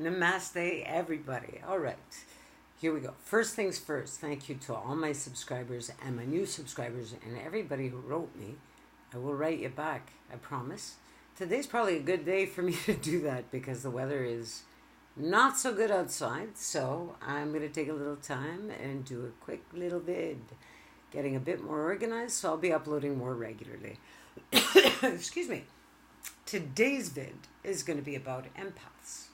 Namaste, everybody. All right, here we go. First things first, thank you to all my subscribers and my new subscribers and everybody who wrote me. I will write you back, I promise. Today's probably a good day for me to do that because the weather is not so good outside. So I'm going to take a little time and do a quick little vid, getting a bit more organized. So I'll be uploading more regularly. Excuse me. Today's vid is going to be about empaths.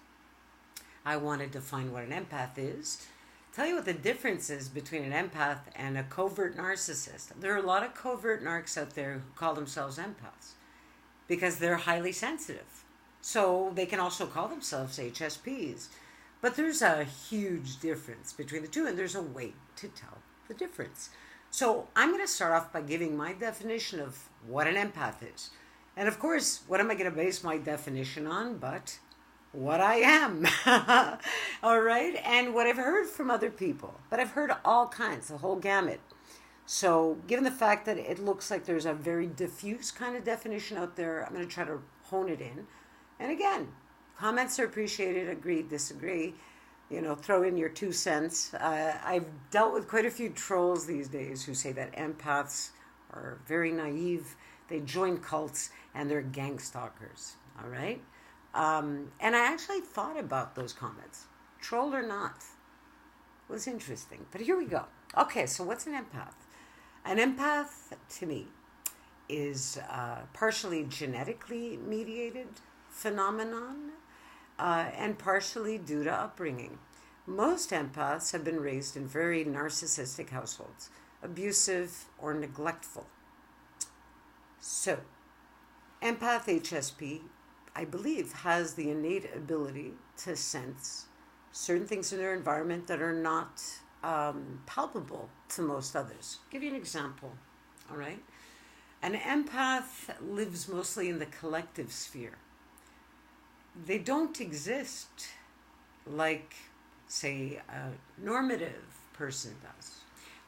I want to define what an empath is, tell you what the difference is between an empath and a covert narcissist. There are a lot of covert narcs out there who call themselves empaths because they're highly sensitive. So they can also call themselves HSPs. But there's a huge difference between the two, and there's a way to tell the difference. So I'm going to start off by giving my definition of what an empath is. And of course, what am I going to base my definition on but what I am? All right? And what I've heard from other people. But I've heard all kinds, the whole gamut. So given the fact that it looks like there's a very diffuse kind of definition out there, I'm going to try to hone it in. And again, comments are appreciated, agree, disagree. You know, throw in your 2 cents. I've dealt with quite a few trolls these days who say that empaths are very naive. They join cults and they're gang stalkers. All right? And I actually thought about those comments. Troll or not. It was interesting. But here we go. Okay, so what's an empath? An empath, to me, is partially genetically mediated phenomenon and partially due to upbringing. Most empaths have been raised in very narcissistic households, abusive or neglectful. So, empath HSP, I believe, has the innate ability to sense certain things in their environment that are not palpable to most others. I'll give you an example, all right? An empath lives mostly in the collective sphere. They don't exist like, say, a normative person does.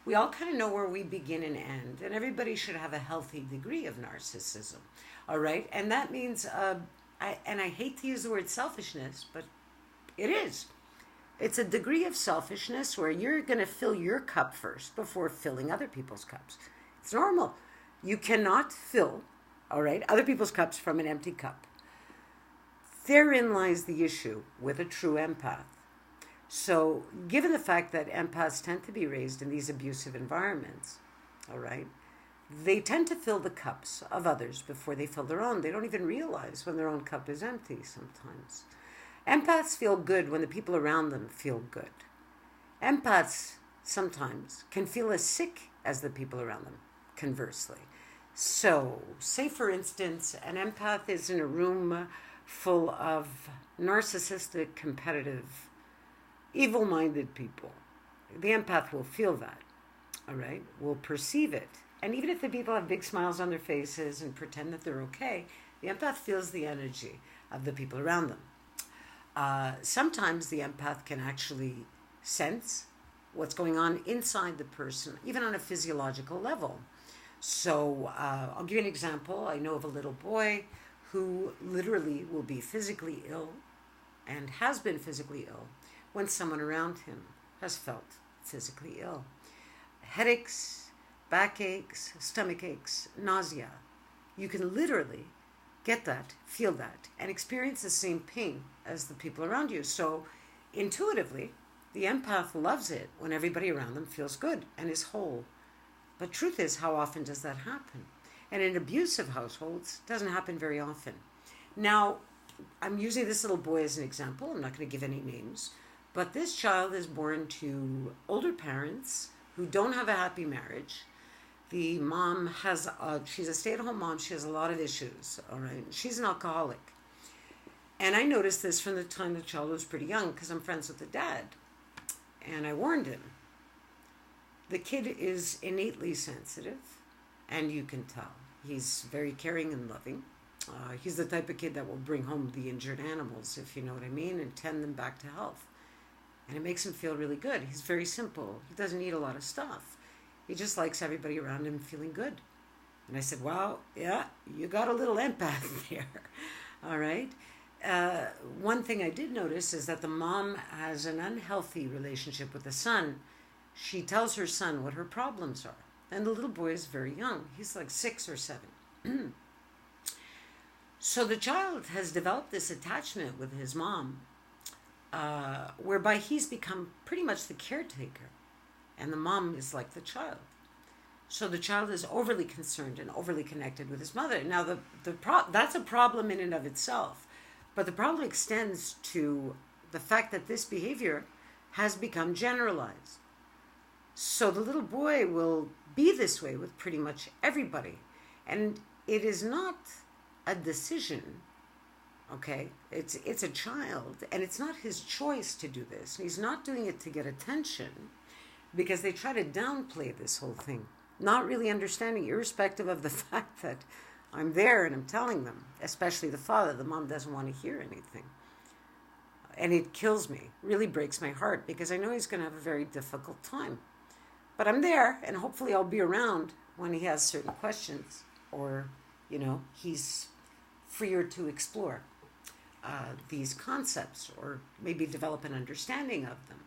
We all kind of know where we begin and end, and everybody should have a healthy degree of narcissism, all right? And that means, I hate to use the word selfishness, but it is. It's a degree of selfishness where you're going to fill your cup first before filling other people's cups. It's normal. You cannot fill, all right, other people's cups from an empty cup. Therein lies the issue with a true empath. So, given the fact that empaths tend to be raised in these abusive environments, all right, they tend to fill the cups of others before they fill their own. They don't even realize when their own cup is empty sometimes. Empaths feel good when the people around them feel good. Empaths sometimes can feel as sick as the people around them, conversely. So, say for instance, an empath is in a room full of narcissistic, competitive, evil-minded people. The empath will feel that, all right, will perceive it. And even if the people have big smiles on their faces and pretend that they're okay, the empath feels the energy of the people around them. Sometimes the empath can actually sense what's going on inside the person, even on a physiological level. So I'll give you an example. I know of a little boy who literally will be physically ill and has been physically ill when someone around him has felt physically ill. Headaches, backaches, stomach aches, nausea. You can literally get that, feel that, and experience the same pain as the people around you. So intuitively, the empath loves it when everybody around them feels good and is whole. But truth is, how often does that happen? And in abusive households, it doesn't happen very often. Now, I'm using this little boy as an example. I'm not going to give any names. But this child is born to older parents who don't have a happy marriage. The mom has, she's a stay-at-home mom. She has a lot of issues, all right? She's an alcoholic. And I noticed this from the time the child was pretty young because I'm friends with the dad. And I warned him. The kid is innately sensitive, and you can tell. He's very caring and loving. He's the type of kid that will bring home the injured animals, if you know what I mean, and tend them back to health. And it makes him feel really good. He's very simple. He doesn't need a lot of stuff. He just likes everybody around him feeling good. And I said, wow, yeah, you got a little empath there. All right. one thing I did notice is that the mom has an unhealthy relationship with the son. She tells her son what her problems are. And the little boy is very young. He's like 6 or 7. So the child has developed this attachment with his mom, whereby he's become pretty much the caretaker. And the mom is like the child. So the child is overly concerned and overly connected with his mother. Now, that's a problem in and of itself. But the problem extends to the fact that this behavior has become generalized. So the little boy will be this way with pretty much everybody. And it is not a decision, okay? It's a child, and it's not his choice to do this. He's not doing it to get attention, because they try to downplay this whole thing, not really understanding, irrespective of the fact that I'm there and I'm telling them, especially the father. The mom doesn't want to hear anything. And it kills me, really breaks my heart, because I know he's going to have a very difficult time. But I'm there, and hopefully I'll be around when he has certain questions, or, he's freer to explore these concepts, or maybe develop an understanding of them.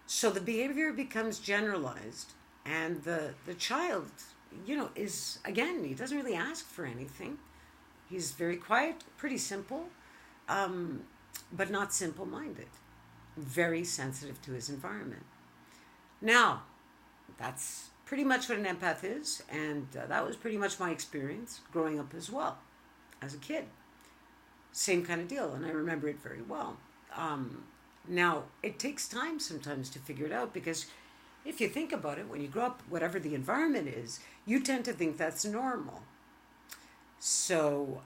So the behavior becomes generalized, and the child, is, again, he doesn't really ask for anything. He's very quiet, pretty simple, but not simple-minded. Very sensitive to his environment. Now, that's pretty much what an empath is, and that was pretty much my experience growing up as well, as a kid. Same kind of deal, and I remember it very well. Now, it takes time sometimes to figure it out, because if you think about it, when you grow up, whatever the environment is, you tend to think that's normal. So,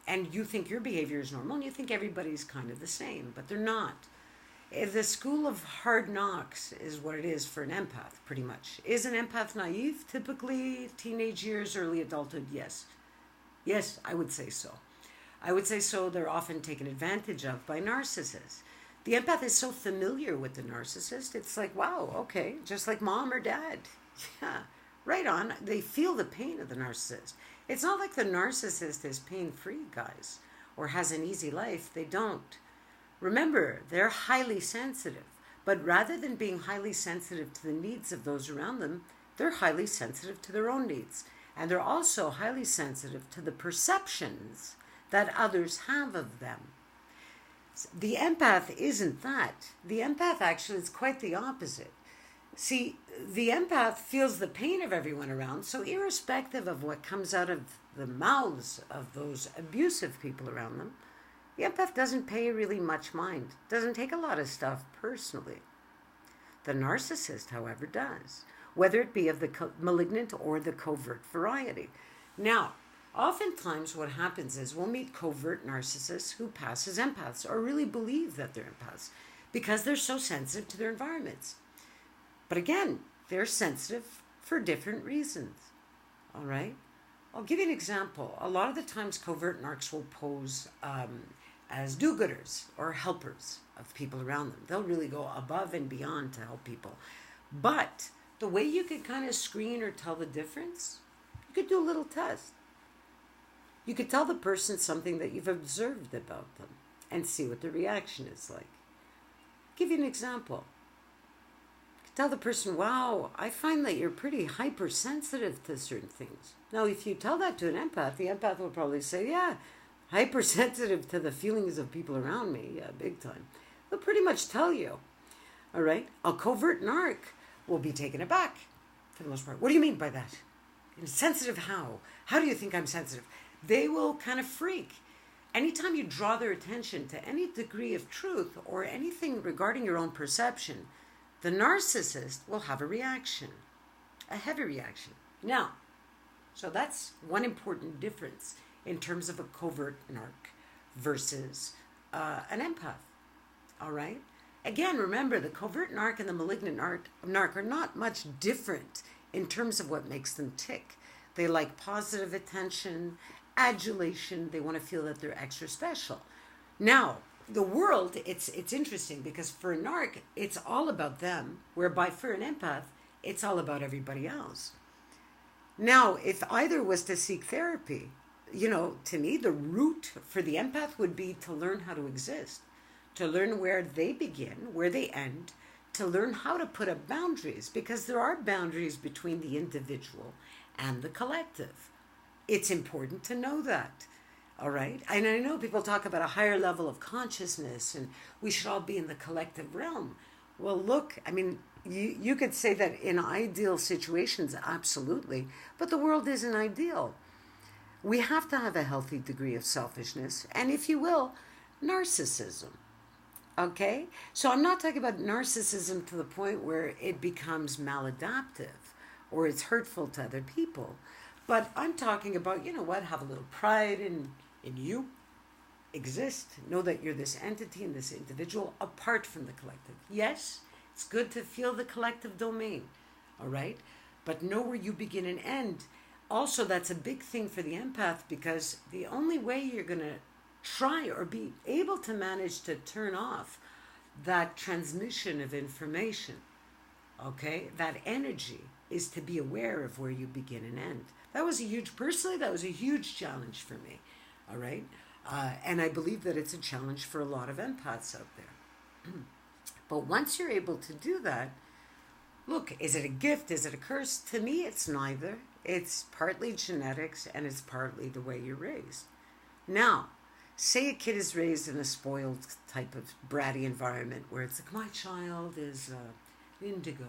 and you think your behavior is normal, and you think everybody's kind of the same, but they're not. The school of hard knocks is what it is for an empath, pretty much. Is an empath naive? Typically, teenage years, early adulthood, yes. Yes, I would say so. I would say so. They're often taken advantage of by narcissists. The empath is so familiar with the narcissist, it's like, wow, okay, just like mom or dad. Yeah, right on. They feel the pain of the narcissist. It's not like the narcissist is pain-free, guys, or has an easy life. They don't. Remember, they're highly sensitive, but rather than being highly sensitive to the needs of those around them, they're highly sensitive to their own needs. And they're also highly sensitive to the perceptions that others have of them. The empath isn't that. The empath actually is quite the opposite. See, the empath feels the pain of everyone around, so irrespective of what comes out of the mouths of those abusive people around them, the empath doesn't pay really much mind, doesn't take a lot of stuff personally. The narcissist, however, does, whether it be of the malignant or the covert variety. Now, oftentimes what happens is we'll meet covert narcissists who pass as empaths, or really believe that they're empaths, because they're so sensitive to their environments. But again, they're sensitive for different reasons. All right? I'll give you an example. A lot of the times covert narcs will pose as do-gooders or helpers of people around them. They'll really go above and beyond to help people. But the way you could kind of screen or tell the difference, you could do a little test. You could tell the person something that you've observed about them and see what the reaction is like. I'll give you an example. You could tell the person, wow, I find that you're pretty hypersensitive to certain things. Now, if you tell that to an empath, the empath will probably say, yeah, hypersensitive to the feelings of people around me, yeah, big time. They'll pretty much tell you, all right? A covert narc will be taken aback for the most part. What do you mean by that? Sensitive how? How do you think I'm sensitive? They will kind of freak. Anytime you draw their attention to any degree of truth or anything regarding your own perception, the narcissist will have a reaction, a heavy reaction. Now, so that's one important difference in terms of a covert narc versus an empath. All right? Again, remember, the covert narc and the malignant narc are not much different in terms of what makes them tick. They like positive attention, adulation. They want to feel that they're extra special. Now, the world, it's interesting, because for a narc, it's all about them, whereby for an empath, it's all about everybody else. Now, if either was to seek therapy, to me, the root for the empath would be to learn how to exist, to learn where they begin, where they end, to learn how to put up boundaries, because there are boundaries between the individual and the collective. It's important to know that. All right. And I know people talk about a higher level of consciousness and we should all be in the collective realm. Well, look, I mean, you could say that in ideal situations, absolutely, but the world isn't ideal. We have to have a healthy degree of selfishness and, if you will, narcissism. Okay? So I'm not talking about narcissism to the point where it becomes maladaptive or it's hurtful to other people. But I'm talking about, have a little pride in you, exist, know that you're this entity and this individual apart from the collective. Yes, it's good to feel the collective domain, all right? But know where you begin and end. Also, that's a big thing for the empath, because the only way you're going to try or be able to manage to turn off that transmission of information, okay, that energy, is to be aware of where you begin and end. That was a huge challenge for me, all right? And I believe that it's a challenge for a lot of empaths out there. But once you're able to do that, look, is it a gift? Is it a curse? To me, it's neither. It's partly genetics and it's partly the way you're raised. Now, say a kid is raised in a spoiled type of bratty environment where it's like, my child is indigo.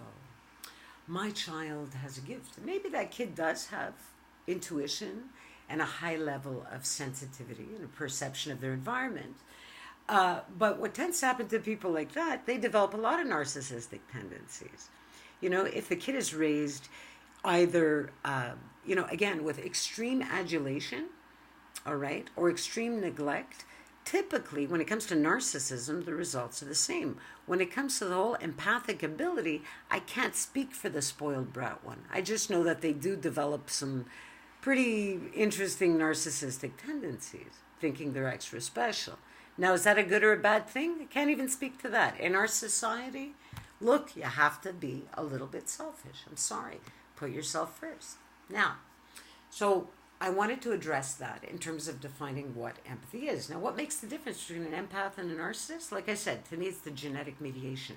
My child has a gift. Maybe that kid does have intuition and a high level of sensitivity and a perception of their environment. But what tends to happen to people like that, they develop a lot of narcissistic tendencies. If the kid is raised either, again, with extreme adulation, all right, or extreme neglect, typically when it comes to narcissism, the results are the same. When it comes to the whole empathic ability, I can't speak for the spoiled brat one. I just know that they do develop some pretty interesting narcissistic tendencies, thinking they're extra special. Now, is that a good or a bad thing? I can't even speak to that. In our society, look, you have to be a little bit selfish. I'm sorry. Put yourself first. Now, so I wanted to address that in terms of defining what empathy is. Now, what makes the difference between an empath and a narcissist? Like I said, to me, it's the genetic mediation.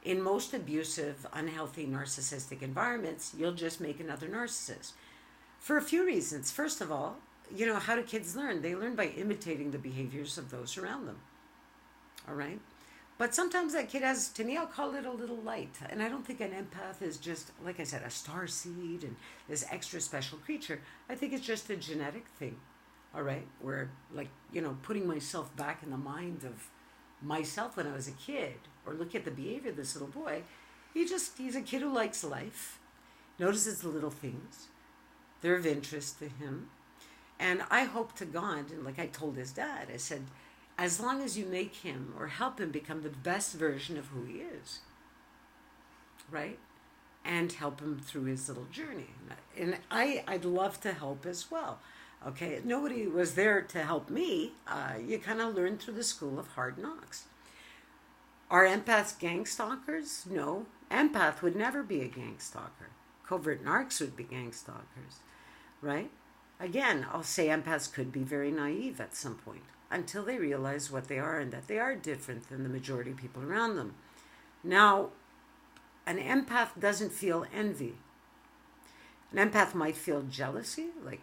In most abusive, unhealthy, narcissistic environments, you'll just make another narcissist. For a few reasons. First of all, how do kids learn? They learn by imitating the behaviors of those around them. All right? But sometimes that kid has, to me, I'll call it a little light. And I don't think an empath is just, like I said, a star seed and this extra special creature. I think it's just a genetic thing. All right? Where, putting myself back in the mind of myself when I was a kid, or look at the behavior of this little boy, he's a kid who likes life, notices the little things. They're of interest to him. And I hope to God, and like I told his dad, I said, as long as you make him or help him become the best version of who he is, right? And help him through his little journey. And I'd love to help as well. Okay, nobody was there to help me. You kind of learn through the school of hard knocks. Are empaths gang stalkers? No. Empath would never be a gang stalker. Covert narcs would be gang stalkers, right? Again, I'll say empaths could be very naive at some point until they realize what they are and that they are different than the majority of people around them. Now, an empath doesn't feel envy. An empath might feel jealousy, like,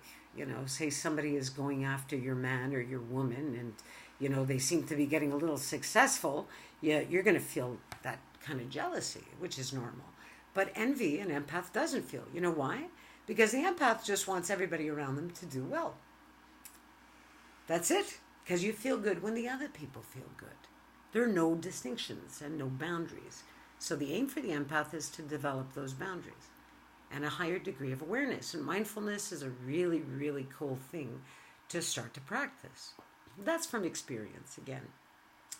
say somebody is going after your man or your woman and, they seem to be getting a little successful. Yeah, you're going to feel that kind of jealousy, which is normal. But envy, an empath doesn't feel. You know why? Because the empath just wants everybody around them to do well. That's it. Because you feel good when the other people feel good. There are no distinctions and no boundaries. So the aim for the empath is to develop those boundaries and a higher degree of awareness. And mindfulness is a really, really cool thing to start to practice. That's from experience again.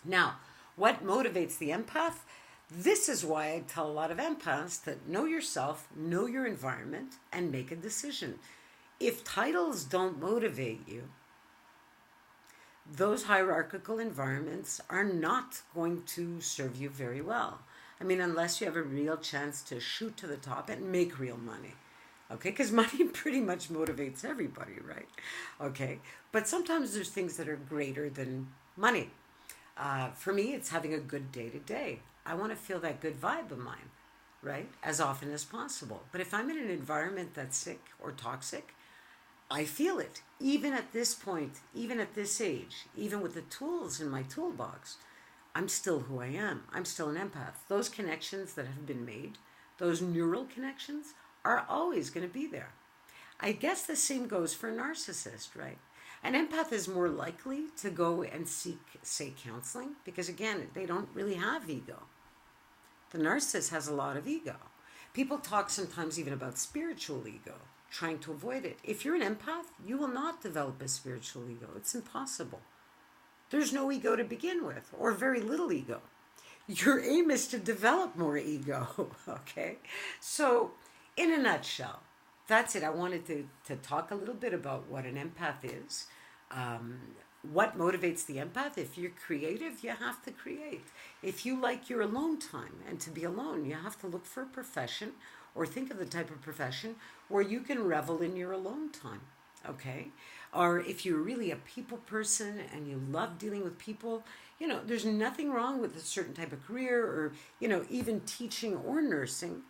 Now, what motivates the empath? This is why I tell a lot of empaths to know yourself, know your environment, and make a decision. If titles don't motivate you, those hierarchical environments are not going to serve you very well. I mean, unless you have a real chance to shoot to the top and make real money. Okay, because money pretty much motivates everybody, right? Okay, but sometimes there's things that are greater than money. For me, it's having a good day to day. I want to feel that good vibe of mine, right? As often as possible. But if I'm in an environment that's sick or toxic, I feel it. Even at this point, even at this age, even with the tools in my toolbox, I'm still who I am. I'm still an empath. Those connections that have been made, those neural connections, are always going to be there. I guess the same goes for a narcissist, right? An empath is more likely to go and seek, say, counseling because, again, they don't really have ego. The narcissist has a lot of ego. People talk sometimes even about spiritual ego, trying to avoid it. If you're an empath, you will not develop a spiritual ego. It's impossible. There's no ego to begin with, or very little ego. Your aim is to develop more ego, okay? So, in a nutshell, that's it. I wanted to talk a little bit about what an empath is. What motivates the empath? If you're creative, you have to create. If you like your alone time and to be alone, you have to look for a profession or think of the type of profession where you can revel in your alone time, okay? Or if you're really a people person and you love dealing with people, there's nothing wrong with a certain type of career or, even teaching or nursing.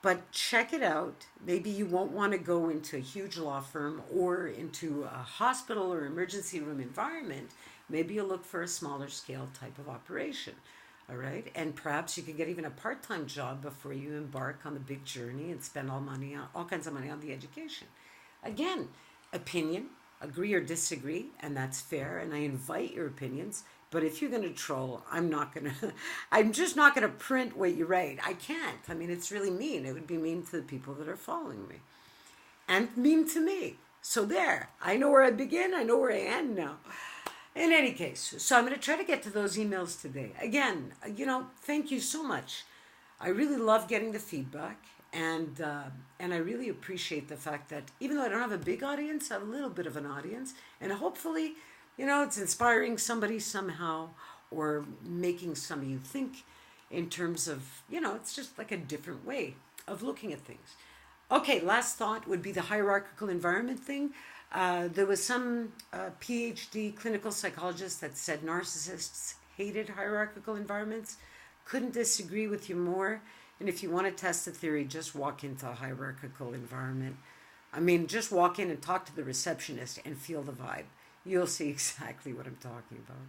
But check it out. Maybe you won't want to go into a huge law firm or into a hospital or emergency room environment. Maybe you'll look for a smaller scale type of operation. All right. And perhaps you could get even a part-time job before you embark on the big journey and spend all kinds of money on the education. Again, opinion, agree or disagree, and that's fair. And I invite your opinions. But if you're going to troll, I'm just not going to print what you write. I can't. I mean, it's really mean. It would be mean to the people that are following me and mean to me. So there, I know where I begin. I know where I end now. In any case, so I'm going to try to get to those emails today. Again, thank you so much. I really love getting the feedback. And I really appreciate the fact that even though I don't have a big audience, I have a little bit of an audience. And hopefully, it's inspiring somebody somehow or making some of you think in terms of, it's just like a different way of looking at things. Okay, last thought would be the hierarchical environment thing. There was some PhD clinical psychologist that said narcissists hated hierarchical environments. Couldn't disagree with you more. And if you want to test the theory, just walk into a hierarchical environment. I mean, just walk in and talk to the receptionist and feel the vibe. You'll see exactly what I'm talking about.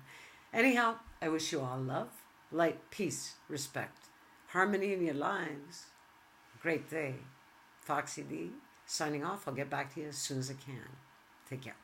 Anyhow, I wish you all love, light, peace, respect, harmony in your lives. Great day. Foxy D, signing off. I'll get back to you as soon as I can. Take care.